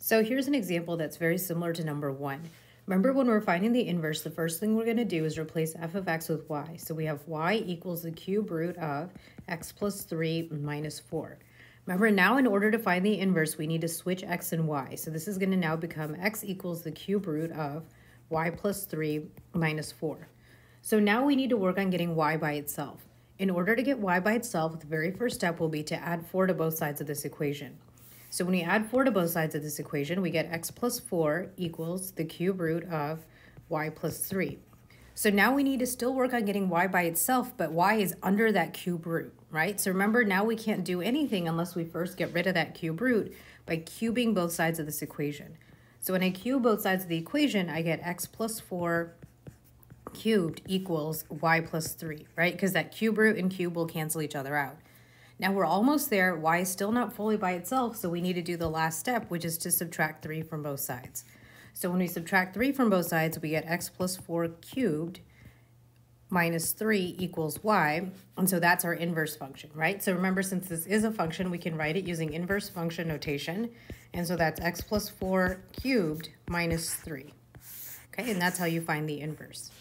So here's an example that's very similar to number 1. Remember, when we're finding the inverse, the first thing we're going to do is replace f of x with y. So we have y equals the cube root of x plus 3 minus 4. Remember, now in order to find the inverse, we need to switch x and y. So this is going to now become x equals the cube root of y plus 3 minus 4. So now we need to work on getting y by itself. In order to get y by itself, the very first step will be to add 4 to both sides of this equation. So when we add 4 to both sides of this equation, we get x plus 4 equals the cube root of y plus 3. So now we need to still work on getting y by itself, but y is under that cube root, right? So remember, now we can't do anything unless we first get rid of that cube root by cubing both sides of this equation. So when I cube both sides of the equation, I get x plus 4 cubed equals y plus 3, right? Because that cube root and cube will cancel each other out. Now we're almost there. Y is still not fully by itself, so we need to do the last step, which is to subtract 3 from both sides. So when we subtract 3 from both sides, we get x plus 4 cubed minus 3 equals y, and so that's our inverse function, right? So remember, since this is a function, we can write it using inverse function notation, and so that's x plus 4 cubed minus 3. Okay, and that's how you find the inverse.